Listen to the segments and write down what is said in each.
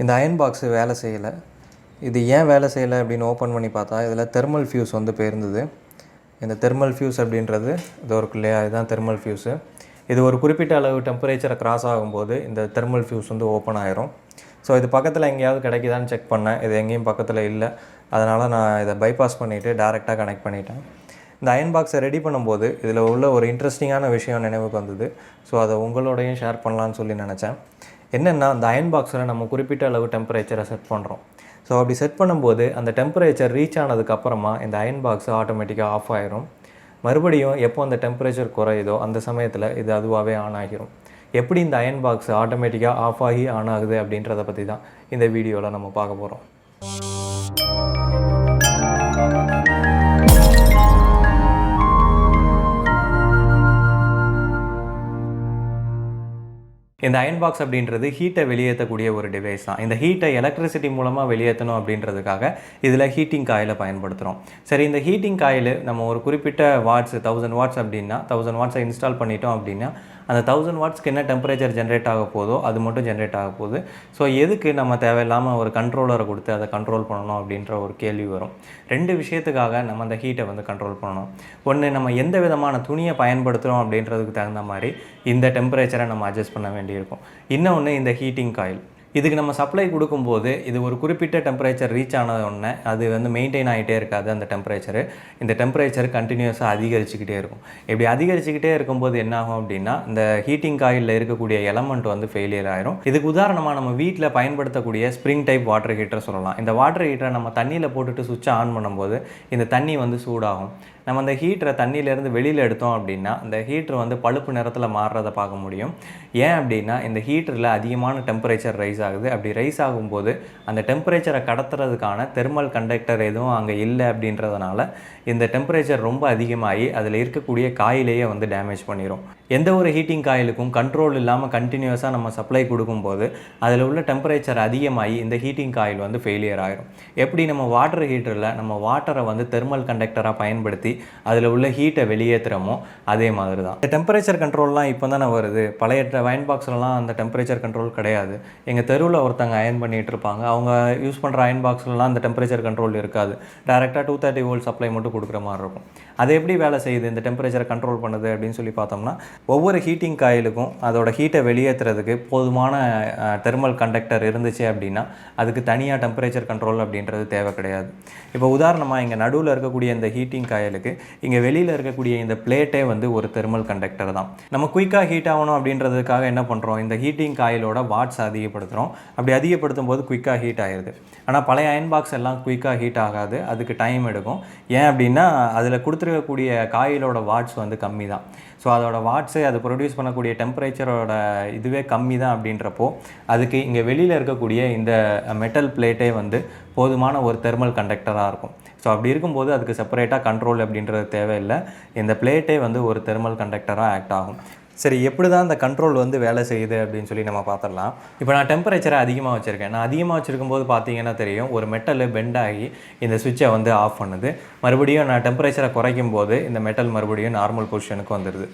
இந்த iron box வேலை செய்யலை. இது ஏன் வேலை செய்யலை அப்படின்னு ஓப்பன் பண்ணி பார்த்தா இதில் தெர்மல் ஃபியூஸ் வந்து போயிருந்தது. இந்த தெர்மல் ஃபியூஸ் அப்படின்றது இது இருக்கு இல்லையா, இதுதான் தெர்மல் ஃபியூஸு. இது ஒரு குறிப்பிட்ட அளவு டெம்பரேச்சரை கிராஸ் ஆகும்போது இந்த தெர்மல் ஃபியூஸ் வந்து ஓப்பன் ஆயிரும். ஸோ இது பக்கத்தில் எங்கேயாவது கிடைக்குதான்னு செக் பண்ணேன். இது எங்கேயும் பக்கத்தில் இல்லை. அதனால் நான் இதை பைபாஸ் பண்ணிவிட்டு டேரெக்டாக கனெக்ட் பண்ணிட்டேன். இந்த அயர்ன் பாக்ஸை ரெடி பண்ணும்போது இதில் உள்ள ஒரு இன்ட்ரெஸ்டிங்கான விஷயம் நினைவுக்கு வந்தது. ஸோ அதை உங்களோடையும் ஷேர் பண்ணலான்னு சொல்லி நினச்சேன். என்னென்னா, அந்த அயர்ன் பாக்ஸில் நம்ம குறிப்பிட்ட அளவு டெம்பரேச்சரை செட் பண்ணுறோம். ஸோ அப்படி செட் பண்ணும்போது அந்த டெம்பரேச்சர் ரீச் ஆனதுக்கப்புறமா இந்த அயர்ன் பாக்ஸ் ஆட்டோமேட்டிக்காக ஆஃப் ஆகிரும். மறுபடியும் எப்போ அந்த டெம்பரேச்சர் குறையுதோ அந்த சமயத்தில் இது அதுவாகவே ஆன் ஆகிரும். எப்படி இந்த அயர்ன் பாக்ஸ் ஆட்டோமேட்டிக்காக ஆஃப் ஆகி ஆன் ஆகுது அப்படின்றத பற்றி தான் இந்த வீடியோவில் நம்ம பார்க்க போகிறோம். இந்த அயர்ன் பாக்ஸ் அப்படின்றது ஹீட்டை வெளியேற்றக்கூடிய ஒரு டிவைஸ் தான். இந்த ஹீட்டை எலக்ட்ரிசிட்டி மூலமாக வெளியேற்றணும் அப்படின்றதுக்காக இதில் ஹீட்டிங் காயிலை பயன்படுத்துகிறோம். சரி, இந்த ஹீட்டிங் காயில் நம்ம ஒரு குறிப்பிட்ட வாட்ஸ் 1000 வாட்ஸ் அப்படின்னா 1000 வாட்ஸை இன்ஸ்டால் பண்ணிட்டோம் அப்படின்னா அந்த 1000 வாட்ஸ்க்கு என்ன டெம்பரேச்சர் ஜென்ரேட் ஆக போதோ அது மட்டும் ஜென்ரேட் ஆக போகுது. ஸோ எதுக்கு நம்ம தேவையில்லாமல் ஒரு கண்ட்ரோலரை கொடுத்து அதை கண்ட்ரோல் பண்ணணும் அப்படின்ற ஒரு கேள்வி வரும். 2 விஷயத்துக்காக நம்ம அந்த ஹீட்டை வந்து கண்ட்ரோல் பண்ணணும். ஒன்று, நம்ம எந்த விதமான துணியை பயன்படுத்துகிறோம் அப்படின்றதுக்கு தகுந்த மாதிரி இந்த டெம்பரேச்சரை நம்ம அட்ஜஸ்ட் பண்ண வேண்டியிருக்கும். இன்னொன்று, இந்த ஹீட்டிங் காயில் இதுக்கு நம்ம சப்ளை கொடுக்கும்போது இது ஒரு குறிப்பிட்ட டெம்பரேச்சர் ரீச் ஆன உடனே அது வந்து மெயின்டைன் ஆகிட்டே இருக்காது. அந்த டெம்பரேச்சரு இந்த டெம்பரேச்சர் கண்டினியூஸாக அதிகரிச்சுக்கிட்டே இருக்கும். இப்படி அதிகரிச்சுக்கிட்டே இருக்கும்போது என்ன ஆகும் அப்படின்னா, இந்த ஹீட்டிங் காயிலில் இருக்கக்கூடிய எலமெண்ட் வந்து ஃபெயிலியர் ஆயிரும். இதுக்கு உதாரணமாக நம்ம வீட்டில் பயன்படுத்தக்கூடிய ஸ்ப்ரிங் டைப் வாட்டர் ஹீட்டர் சொல்லலாம். இந்த வாட்டர் ஹீட்டரை நம்ம தண்ணியில் போட்டுட்டு சுவிட்சை ஆன் பண்ணும்போது இந்த தண்ணி வந்து சூடாகும். நம்ம அந்த ஹீட்டரை தண்ணியிலேருந்து வெளியில் எடுத்தோம் அப்படின்னா அந்த ஹீட்டர் வந்து பழுப்பு நிறத்தில் மாறுறதை பார்க்க முடியும். ஏன் அப்படின்னா, இந்த ஹீட்டரில் அதிகமான டெம்பரேச்சர் ரைஸ் ஆகுது. அப்படி ரைஸ் ஆகும்போது அந்த டெம்பரேச்சரை கடத்துறதுக்கான தெர்மல் கண்டக்டர் எதுவும் அங்கே இல்லை அப்படின்றதுனால இந்த டெம்பரேச்சர் ரொம்ப அதிகமாகி அதில் இருக்கக்கூடிய காயிலேயே வந்து டேமேஜ் பண்ணிடும். எந்த ஒரு ஹீட்டிங் காயிலுக்கும் கண்ட்ரோல் இல்லாமல் கண்டினியூஸாக நம்ம சப்ளை கொடுக்கும்போது அதில் உள்ள டெம்பரேச்சர் அதிகமாகி இந்த ஹீட்டிங் காயில் வந்து ஃபெயிலியர் ஆகிடும். எப்படி நம்ம வாட்டர் ஹீட்டரில் நம்ம வாட்டரை வந்து தெர்மல் கண்டக்டராக பயன்படுத்தி அதில் உள்ள ஹீட்டை வெளியேற்றுறோமோ அதே மாதிரி தான் இந்த டெம்பரேச்சர் கண்ட்ரோல்லாம் இப்போ தானே வருது. பழைய அயர்ன் பாக்ஸ்லலாம் அந்த டெம்பரேச்சர் கண்ட்ரோல் கிடையாது. எங்கள் தெருவில் ஒருத்தங்க அயர்ன் பண்ணிகிட்டு இருப்பாங்க. அவங்க யூஸ் பண்ணுற அயர்ன் பாக்ஸ்லாம் அந்த டெம்பரேச்சர் கண்ட்ரோல் இருக்காது. டேரெக்டாக 230 வோல்ட் சப்ளை மட்டும் கொடுக்குற மாதிரி இருக்கும். அது எப்படி வேலை செய்யுது, இந்த டெம்பரேச்சரை கண்ட்ரோல் பண்ணுது அப்படின்னு சொல்லி பார்த்தோம்னா, ஒவ்வொரு ஹீட்டிங் காயிலுக்கும் அதோட ஹீட்டை வெளியேற்றுறதுக்கு போதுமான தெர்மல் கண்டக்டர் இருந்துச்சு அப்படின்னா அதுக்கு தனியாக டெம்பரேச்சர் கண்ட்ரோல் அப்படின்றது தேவை கிடையாது. இப்போ உதாரணமாக இங்கே நடுவில் இருக்கக்கூடிய இந்த ஹீட்டிங் காயிலுக்கு இங்கே வெளியில் இருக்கக்கூடிய இந்த பிளேட்டே வந்து ஒரு தெர்மல் கண்டக்டர் தான். நம்ம குயிக்காக ஹீட் ஆகணும் அப்படின்றதுக்காக என்ன பண்ணுறோம், இந்த ஹீட்டிங் காயிலோட வாட்ஸ் அதிகப்படுத்துகிறோம். அப்படி அதிகப்படுத்தும் போது குயிக்காக ஹீட் ஆகிடுது. ஆனால் பழைய அயர்ன் பாக்ஸ் எல்லாம் குயிக்காக ஹீட் ஆகாது, அதுக்கு டைம் எடுக்கும். ஏன் அப்படின்னா, அதில் கொடுத்துருக்கக்கூடிய காயிலோட வாட்ஸ் வந்து கம்மி தான். ஸோ அதோட வாட்ஸு அது ப்ரொடியூஸ் பண்ணக்கூடிய டெம்பரேச்சரோட இதுவே கம்மி தான். அப்படின்றப்போ அதுக்கு இங்கே வெளியில் இருக்கக்கூடிய இந்த மெட்டல் பிளேட்டே வந்து போதுமான ஒரு தெர்மல் கண்டக்டராக இருக்கும். ஸோ அப்படி இருக்கும்போது அதுக்கு செப்பரேட்டாக கண்ட்ரோல் அப்படின்றது தேவையில்லை. இந்த பிளேட்டே வந்து ஒரு தெர்மல் கண்டக்டராக ஆக்ட் ஆகும். சரி, எப்படி தான் இந்த கண்ட்ரோல் வந்து வேலை செய்யுது அப்படின்னு சொல்லி நம்ம பார்த்துடலாம். இப்போ நான் டெம்பரேச்சரை அதிகமாக வச்சுருக்கேன். நான் அதிகமாக வச்சுருக்கும் போது பார்த்தீங்கன்னா தெரியும், ஒரு மெட்டல் பெண்ட் ஆகி இந்த சுவிட்சை வந்து ஆஃப் பண்ணுது. மறுபடியும் நான் டெம்பரேச்சரை குறைக்கும் போது இந்த மெட்டல் மறுபடியும் நார்மல் பொசிஷனுக்கு வந்துடுது.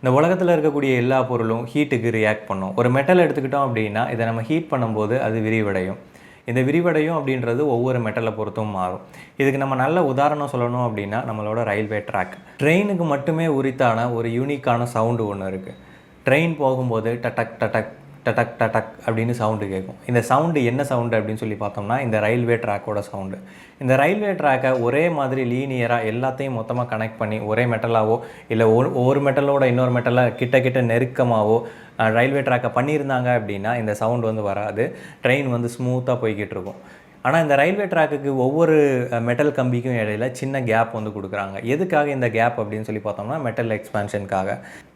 இந்த உலகத்தில் இருக்கக்கூடிய எல்லா பொருளும் ஹீட்டுக்கு ரியாக்ட் பண்ணும். ஒரு மெட்டல் எடுத்துக்கிட்டோம் அப்படின்னா இதை நம்ம ஹீட் பண்ணும்போது அது விரிவடையும். இந்த விரிவடையும் அப்படின்றது ஒவ்வொரு மெட்டலை பொறுத்தும் மாறும். இதுக்கு நம்ம நல்ல உதாரணம் சொல்லணும் அப்படின்னா நம்மளோட ரயில்வே ட்ராக். ட்ரெயினுக்கு மட்டுமே உரித்தான ஒரு யூனிக்கான சவுண்டு ஒன்று இருக்குது. ட்ரெயின் போகும்போது டடக் டடக் டடக் டடக் அப்படின்னு சவுண்டு கேட்கும். இந்த சவுண்டு என்ன சவுண்டு அப்படின்னு சொல்லி பார்த்தோம்னா இந்த ரயில்வே ட்ராக்கோட சவுண்டு. இந்த ரயில்வே ட்ராக்கை ஒரே மாதிரி லீனியராக எல்லாத்தையும் மொத்தமாக கனெக்ட் பண்ணி ஒரே மெட்டலாவோ இல்லை ஒவ்வொரு மெட்டலோட இன்னொரு மெட்டலை கிட்ட நெருக்கமாகவோ ரயில்வே ட்ராக்கை பண்ணியிருந்தாங்க அப்படின்னா இந்த சவுண்டு வந்து வராது. ட்ரெயின் வந்து ஸ்மூத்தாக போய்கிட்டு இருக்கும். ஆனால் இந்த ரயில்வே ட்ராக்குக்கு ஒவ்வொரு மெட்டல் கம்பிக்கும் இடையில சின்ன கேப் வந்து கொடுக்குறாங்க. எதுக்காக இந்த கேப் அப்படின்னு சொல்லி பார்த்தோம்னா மெட்டல் எக்ஸ்பான்ஷனுக்காக.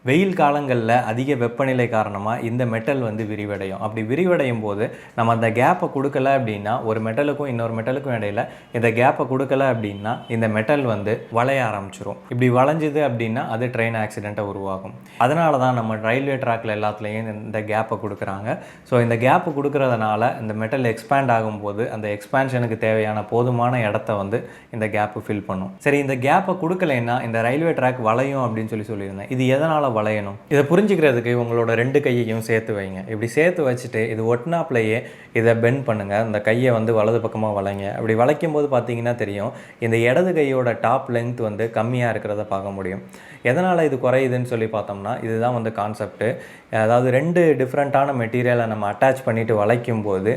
வெயில் காலங்களில் அதிக வெப்பநிலை காரணமாக இந்த மெட்டல் வந்து விரிவடையும். அப்படி விரிவடையும் போது நம்ம அந்த கேப்பை கொடுக்கல அப்படின்னா, ஒரு மெட்டலுக்கும் இன்னொரு மெட்டலுக்கும் இடையில இந்த கேப்பை கொடுக்கல அப்படின்னா இந்த மெட்டல் வந்து வளைய ஆரம்பிச்சிடும். இப்படி வளைஞ்சுது அப்படின்னா அது ட்ரெயின் ஆக்சிடெண்ட்டை உருவாகும். அதனால தான் நம்ம ரயில்வே ட்ராக்கில் எல்லாத்துலேயும் இந்த கேப்பை கொடுக்குறாங்க. ஸோ இந்த கேப்பு கொடுக்குறதுனால இந்த மெட்டல் எக்ஸ்பேண்ட் ஆகும்போது அந்த எக்ஸ்பான்ஷனுக்கு தேவையான போதுமான இடத்த வந்து இந்த கேப்பு ஃபில் பண்ணும். சரி, இந்த கேப்பை கொடுக்கலைன்னா இந்த ரயில்வே ட்ராக் வளையும் அப்படின்னு சொல்லியிருந்தேன். இது எதனால் வளையணும்? இதை புரிஞ்சுக்கிறதுக்கு உங்களோட 2 கையையும் சேர்த்து வைங்க. இப்படி சேர்த்து வச்சுட்டு இது ஒட்டினாப்லையே இதை பெண்ட் பண்ணுங்கள். இந்த கையை வந்து வலது பக்கமாக வளைங்க. அப்படி வளைக்கும் போது பார்த்தீங்கன்னா தெரியும், இந்த இடது கையோட டாப் லென்த் வந்து கம்மியாக இருக்கிறத பார்க்க முடியும். எதனால் இது குறையுதுன்னு சொல்லி பார்த்தோம்னா, இதுதான் வந்து கான்செப்ட்டு. அதாவது 2 டிஃப்ரெண்ட்டான மெட்டீரியலை நம்ம அட்டாச் பண்ணிவிட்டு வளைக்கும் போது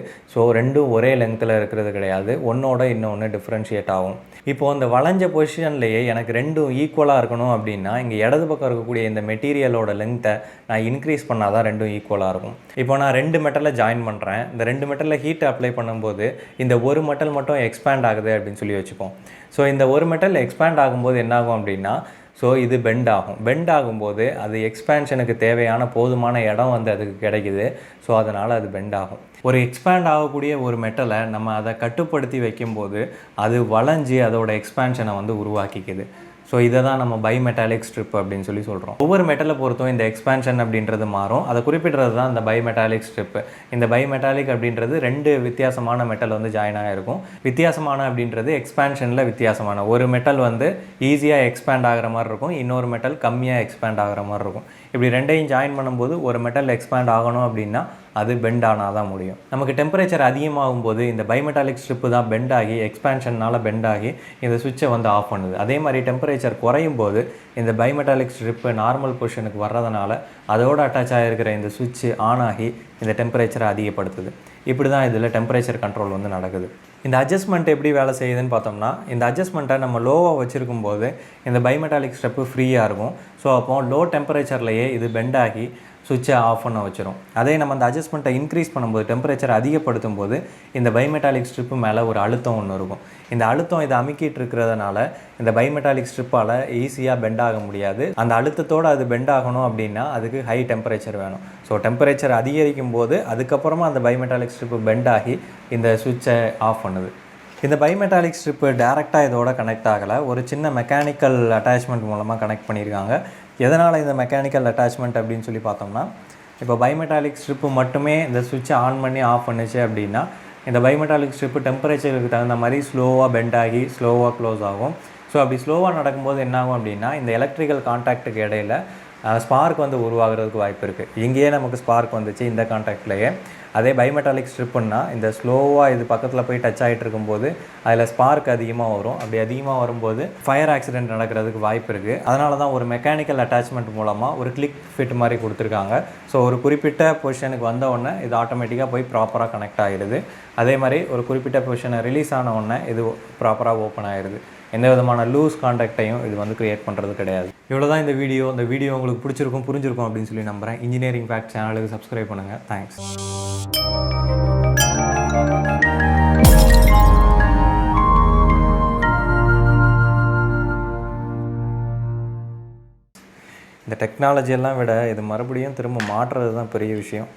ரெண்டும் ஒரே லென்த்தில் இருக்கிறது கிடையாது, ஒன்றோட இன்னொன்று டிஃப்ரென்ஷியேட் ஆகும். இப்போது அந்த வளைஞ்ச பொசிஷன்லேயே எனக்கு 2ம் ஈக்குவலாக இருக்கணும் அப்படின்னா, இங்கே இடது பக்கம் இருக்கக்கூடிய இந்த மெட்டீரியலோட லென்த்தை நான் இன்க்ரீஸ் பண்ணால் தான் 2ம் ஈக்குவலாக இருக்கும். இப்போ நான் 2 மெட்டலை ஜாயின் பண்ணுறேன். இந்த 2 மெட்டலில் ஹீட் அப்ளை பண்ணும்போது இந்த ஒரு மெட்டல் மட்டும் எக்ஸ்பேண்ட் ஆகுது அப்படின்னு சொல்லி வச்சுப்போம். இந்த ஒரு மெட்டல் எக்ஸ்பேண்ட் ஆகும்போது என்னாகும் அப்படின்னா, இது பெண்ட் ஆகும். பெண்ட் ஆகும்போது அது எக்ஸ்பேன்ஷனுக்கு தேவையான போதுமான இடம் வந்து அதுக்கு கிடைக்குது. அதனால் அது பெண்ட் ஆகும். ஒரு எக்ஸ்பேண்ட் ஆகக்கூடிய ஒரு மெட்டலை நம்ம அதை கட்டுப்படுத்தி வைக்கும்போது அது வளைஞ்சி அதோட எக்ஸ்பேன்ஷனை வந்து உருவாக்கிக்குது. இதை தான் நம்ம பைமெட்டாலிக் ஸ்ட்ரிப் அப்படின்னு சொல்லி சொல்கிறோம். ஒவ்வொரு மெட்டலை பொறுத்தும் இந்த எக்ஸ்பேன்ஷன் அப்படின்றது மாறும். அதை குறிப்பிடுறது தான் இந்த பைமெட்டாலிக் ஸ்ட்ரிப்பு. இந்த பைமெட்டாலிக் அப்படின்றது 2 வித்தியாசமான மெட்டல் வந்து ஜாயின் ஆகிருக்கும். வித்தியாசமான அப்படின்றது எக்ஸ்பேன்ஷனில் வித்தியாசமான. ஒரு மெட்டல் வந்து ஈஸியாக எக்ஸ்பேண்ட் ஆகிற மாதிரி இருக்கும், இன்னொரு மெட்டல் கம்மியாக எக்ஸ்பேண்ட் ஆகிற மாதிரி இருக்கும். இப்படி 2ஐயும் ஜாயின் பண்ணும்போது ஒரு மெட்டல் எக்ஸ்பேண்ட் ஆகணும் அப்படின்னா அது பெண்ட் ஆனால் தான் முடியும். நமக்கு டெம்பரேச்சர் அதிகமாகும் போது இந்த பைமெட்டாலிக் ஸ்ட்ரிப்பு தான் பெண்ட் ஆகி எக்ஸ்பேன்ஷனால் பெண்ட் ஆகி இந்த சுவிட்சை வந்து ஆஃப் பண்ணுது. அதே மாதிரி டெம்பரேச்சர் குறையும் போது இந்த பைமெட்டாலிக் ஸ்ட்ரிப்பு நார்மல் பொசிஷனுக்கு வர்றதுனால அதோடு அட்டாச் ஆகிருக்கிற இந்த சுவிட்சு ஆன் ஆகி இந்த டெம்பரேச்சரை அதிகப்படுத்துது. இப்படி தான் இதில் டெம்பரேச்சர் கண்ட்ரோல் வந்து நடக்குது. இந்த அட்ஜஸ்ட்மெண்ட் எப்படி வேலை செய்யுதுன்னு பார்த்தோம்னா, இந்த அட்ஜஸ்ட்மெண்ட்டை நம்ம லோவாக வச்சுருக்கும் போது இந்த பைமெட்டாலிக் ஸ்ட்ரிப்பு ஃப்ரீயாக இருக்கும். அப்போது லோ டெம்பரேச்சர்லேயே இது பெண்ட் ஆகி சுவிட்சை ஆஃப் பண்ண வச்சிரும். அதே நம்ம அந்த அட்ஜஸ்ட்மெண்ட்டை இன்க்ரீஸ் பண்ணும்போது, டெம்பரேச்சர் அதிகப்படுத்தும் போது இந்த பைமெட்டாலிக் ஸ்ட்ரிப்பு மேலே ஒரு அழுத்தம் ஒன்று இருக்கும். இந்த அழுத்தம் இதை அமுக்கிட்டு இருக்கிறதுனால இந்த பைமெட்டாலிக் ஸ்ட்ரிப்பால் ஈஸியாக பெண்ட் ஆக முடியாது. அந்த அழுத்தத்தோடு அது பெண்ட் ஆகணும் அப்படின்னா அதுக்கு ஹை டெம்பரேச்சர் வேணும். டெம்பரேச்சர் அதிகரிக்கும் போது அதுக்கப்புறமா அந்த பைமெட்டாலிக் ஸ்ட்ரிப்பு பெண்ட் ஆகி இந்த சுவிட்சை ஆஃப் பண்ணுது. இந்த பைமெட்டாலிக் ஸ்ட்ரிப்பு டேரெக்டாக இதோட கனெக்ட் ஆகலை, ஒரு சின்ன மெக்கானிக்கல் அட்டாச்மெண்ட் மூலமாக கனெக்ட் பண்ணியிருக்காங்க. எதனால் இந்த மெக்கானிக்கல் அட்டாச்மெண்ட் அப்படின்னு சொல்லி பார்த்தோம்னா, இப்போ பைமெட்டாலிக் ஸ்ட்ரிப்பு மட்டுமே இந்த சுவிட்சை ஆன் பண்ணி ஆஃப் பண்ணுச்சு அப்படின்னா இந்த பைமெட்டாலிக் ஸ்ட்ரிப்பு டெம்பரேச்சருக்கு தகுந்த மாதிரி ஸ்லோவாக பெண்ட் ஆகி ஸ்லோவாக க்ளோஸ் ஆகும். அப்படி ஸ்லோவாக நடக்கும்போது என்னாகும் அப்படின்னா, இந்த எலக்ட்ரிக்கல் கான்டாக்டுக்கு இடையில் ஸ்பார்க் வந்து உருவாகிறதுக்கு வாய்ப்பு இருக்குது. இங்கேயே நமக்கு ஸ்பார்க் வந்துச்சு இந்த கான்டாக்ட்லேயே. அதே பைமெட்டாலிக் ஸ்ட்ரிப்புன்னா இந்த ஸ்லோவாக இது பக்கத்தில் போய் டச் ஆகிட்டு இருக்கும்போது அதில் ஸ்பார்க் அதிகமாக வரும். அப்படி அதிகமாக வரும்போது ஃபயர் ஆக்சிடென்ட் நடக்கிறதுக்கு வாய்ப்பு இருக்குது. அதனால தான் ஒரு மெக்கானிக்கல் அட்டாச்மெண்ட் மூலமாக ஒரு கிளிக் ஃபிட் மாதிரி கொடுத்துருக்காங்க. ஒரு குறிப்பிட்ட பொசிஷனுக்கு வந்த உடனே இது ஆட்டோமேட்டிக்காக போய் ப்ராப்பராக கனெக்ட் ஆகிடுது. அதே மாதிரி ஒரு குறிப்பிட்ட பொசிஷனை ரிலீஸ் ஆன உடனே இது ப்ராப்பராக ஓப்பன் ஆகிடுது. எந்த விதமான லூஸ் கான்டாக்டையும் இது வந்து க்ரியேட் பண்ணுறது கிடையாது. இவ்வளோ தான் இந்த வீடியோ. இந்த வீடியோ உங்களுக்கு பிடிச்சிருக்கும், புரிஞ்சிருக்கும் அப்படின்னு சொல்லி நம்புகிறேன். இன்ஜினியரிங் ஃபேக்ட் சேனலுக்கு சப்ஸ்கிரைப் பண்ணுங்கள். தேங்க்ஸ். இந்த டெக்னாலஜியெல்லாம் விட இது மறுபடியும் திரும்ப மாற்றுறது தான் பெரிய விஷயம்.